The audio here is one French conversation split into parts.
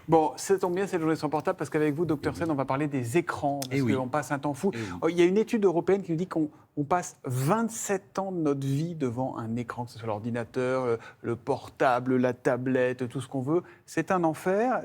Bon, ça tombe bien, cette journée sans portable, parce qu'avec vous, Dr Sen, on va parler des écrans, parce qu'on passe un temps fou. Il y a une étude européenne qui nous dit qu'on passe 27 ans de notre vie devant un écran, que ce soit l'ordinateur, le portable, la tablette, tout ce qu'on veut. C'est un enfer.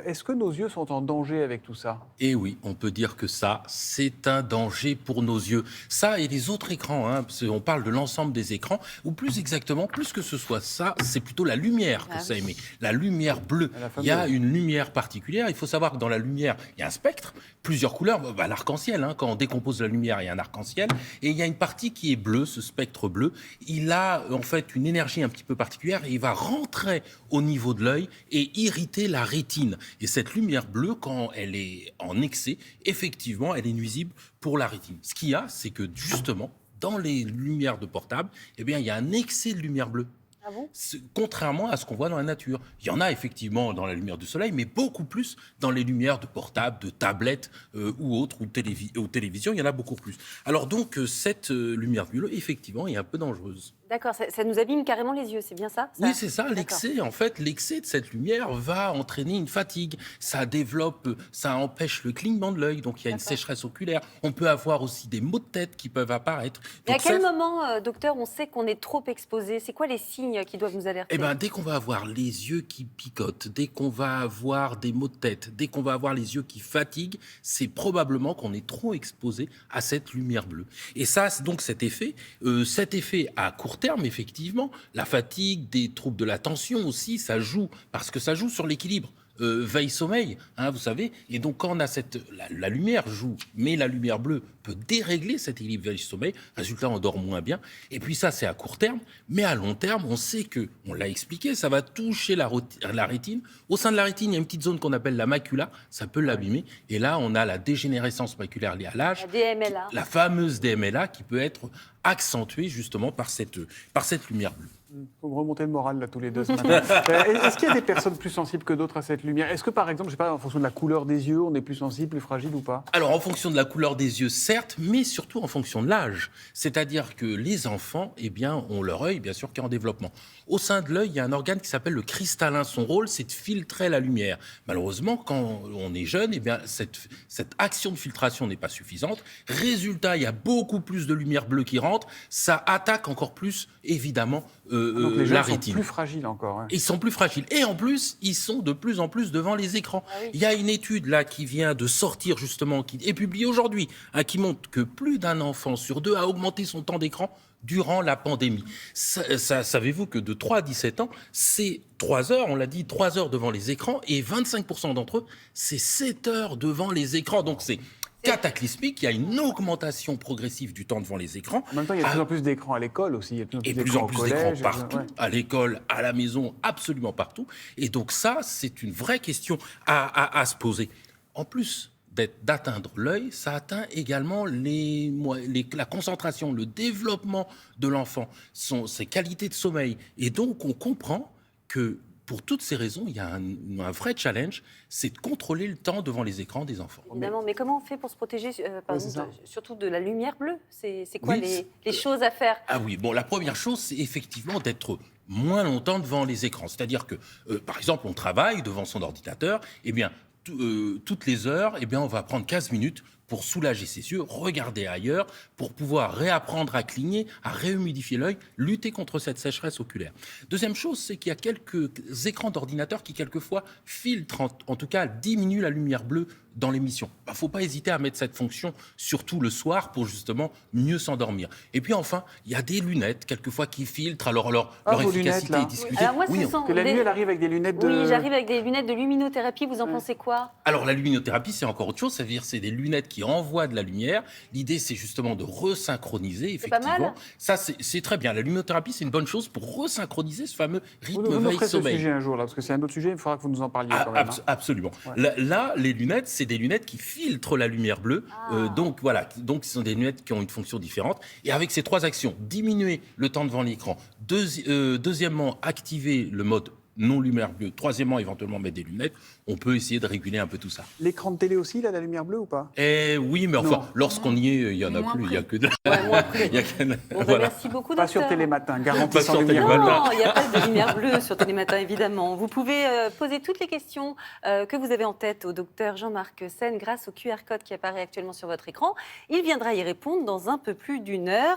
Est-ce que nos yeux sont en danger avec tout ça ? Eh oui, on peut dire que ça, c'est un danger pour nos yeux. Ça et les autres écrans, parce qu'on parle de l'ensemble des écrans, ou plus exactement, plus que ce soit ça, c'est plutôt la lumière que ça émet. La lumière bleue. Il y a une lumière particulière. Il faut savoir que dans la lumière, il y a un spectre, plusieurs couleurs, l'arc-en-ciel. Quand on décompose la lumière, il y a un arc-en-ciel. Et il y a une partie qui est bleue, ce spectre bleu. Il a en fait une énergie un petit peu particulière et il va rentrer au niveau de l'œil et irriter la rétine. Et cette lumière bleue, quand elle est en excès, effectivement, elle est nuisible pour la rétine. Ce qu'il y a, c'est que justement, dans les lumières de portable, eh bien, il y a un excès de lumière bleue. Ah bon ? Contrairement à ce qu'on voit dans la nature. Il y en a effectivement dans la lumière du soleil, mais beaucoup plus dans les lumières de portable, de tablettes ou autres, ou télévision, il y en a beaucoup plus. Alors donc, cette lumière bleue, effectivement, est un peu dangereuse. D'accord, ça nous abîme carrément les yeux, c'est bien ça ? Oui, c'est ça, l'excès. En fait, l'excès de cette lumière va entraîner une fatigue. Ça empêche le clignement de l'œil, donc il y a une sécheresse oculaire. On peut avoir aussi des maux de tête qui peuvent apparaître. Et à quel moment, docteur, on sait qu'on est trop exposé ? C'est quoi les signes qui doivent nous alerter ? Eh bien, dès qu'on va avoir les yeux qui picotent, dès qu'on va avoir des maux de tête, dès qu'on va avoir les yeux qui fatiguent, c'est probablement qu'on est trop exposé à cette lumière bleue. Et ça, donc cet effet à court terme, effectivement, la fatigue, des troubles de l'attention aussi, ça joue, parce que ça joue sur l'équilibre. Veille-sommeil, vous savez. Et donc, quand on a la lumière joue, mais la lumière bleue peut dérégler cet équilibre veille-sommeil. Résultat, on dort moins bien. Et puis ça, c'est à court terme. Mais à long terme, on sait que, on l'a expliqué, ça va toucher la rétine. Au sein de la rétine, il y a une petite zone qu'on appelle la macula. Ça peut l'abîmer. Et là, on a la dégénérescence maculaire liée à l'âge. La DMLA. La fameuse DMLA qui peut être accentuée justement par cette lumière bleue. Il faut me remonter le moral, là, tous les deux ce matin. Est-ce qu'il y a des personnes plus sensibles que d'autres à cette lumière ? Est-ce que, par exemple, je sais pas, en fonction de la couleur des yeux, on est plus sensible, plus fragile ou pas ? Alors, en fonction de la couleur des yeux, certes, mais surtout en fonction de l'âge. C'est-à-dire que les enfants, eh bien, ont leur œil, bien sûr, qui est en développement. Au sein de l'œil, il y a un organe qui s'appelle le cristallin. Son rôle, c'est de filtrer la lumière. Malheureusement, quand on est jeune, eh bien, cette action de filtration n'est pas suffisante. Résultat, il y a beaucoup plus de lumière bleue qui rentre. Ça attaque encore plus, évidemment, donc les jeunes la sont rétine. plus fragiles encore. Ils sont plus fragiles. Et en plus, ils sont de plus en plus devant les écrans. Ah oui. Il y a une étude là qui vient de sortir justement, qui est publiée aujourd'hui, qui montre que plus d'un enfant sur deux a augmenté son temps d'écran durant la pandémie. Savez-vous que de 3 à 17 ans, c'est 3 heures, on l'a dit, 3 heures devant les écrans, et 25% d'entre eux, c'est 7 heures devant les écrans. Donc c'est cataclysmique, il y a une augmentation progressive du temps devant les écrans. En même temps, il y a de plus en plus d'écrans à l'école aussi. Il y a de Et plus en plus d'écrans collège, partout, à l'école, à la maison, absolument partout. Et donc ça, c'est une vraie question à se poser. En plus d'atteindre l'œil, ça atteint également la concentration, le développement de l'enfant, ses qualités de sommeil. Et donc, on comprend que pour toutes ces raisons, il y a un vrai challenge, c'est de contrôler le temps devant les écrans des enfants. Évidemment, mais comment on fait pour se protéger, surtout de la lumière bleue ? C'est quoi Oui, les choses à faire ? Ah oui, bon, la première chose, c'est effectivement d'être moins longtemps devant les écrans. C'est-à-dire que, par exemple, on travaille devant son ordinateur, eh bien, toutes les heures, eh bien, on va prendre 15 minutes pour soulager ses yeux, regarder ailleurs, pour pouvoir réapprendre à cligner, à réhumidifier l'œil, lutter contre cette sécheresse oculaire. Deuxième chose, c'est qu'il y a quelques écrans d'ordinateur qui, quelquefois, filtrent, en tout cas, diminuent la lumière bleue dans l'émission. Il ne faut pas hésiter à mettre cette fonction, surtout le soir, pour justement mieux s'endormir. Et puis enfin, il y a des lunettes, quelquefois, qui filtrent. Alors leur efficacité est discutée. Alors moi, que la nuit, elle arrive avec des lunettes de... Oui, j'arrive avec des lunettes de luminothérapie. Vous en pensez quoi ? Alors la luminothérapie, c'est encore autre chose. C'est-à-dire c'est des lunettes qui envoient de la lumière. L'idée, c'est justement de resynchroniser, effectivement. C'est pas mal. Ça, c'est très bien. La luminothérapie, c'est une bonne chose pour resynchroniser ce fameux rythme Vous nous ferez ce veille-sommeil. sujet un jour, là, parce que c'est un autre sujet, il faudra que vous nous en parliez quand même. Absolument. Ouais. Là, les lunettes, c'est des lunettes qui filtrent la lumière bleue. Donc voilà, donc ce sont des lunettes qui ont une fonction différente. Et avec ces 3 actions, diminuer le temps devant l'écran. Deuxièmement, activer le mode non lumière bleue. Troisièmement, éventuellement mettre des lunettes. On peut essayer de réguler un peu tout ça. L'écran de télé aussi, il a la lumière bleue ou pas? Oui, mais enfin, lorsqu'on y est, il n'y en a plus. Il n'y a que de Merci beaucoup, docteur. Pas sur Télématin, garantie sans sur lumière Télématin. bleue. Non, il n'y a pas de lumière bleue sur Télématin, évidemment. Vous pouvez poser toutes les questions que vous avez en tête au docteur Jean-Marc Sen grâce au QR code qui apparaît actuellement sur votre écran. Il viendra y répondre dans un peu plus d'1 heure.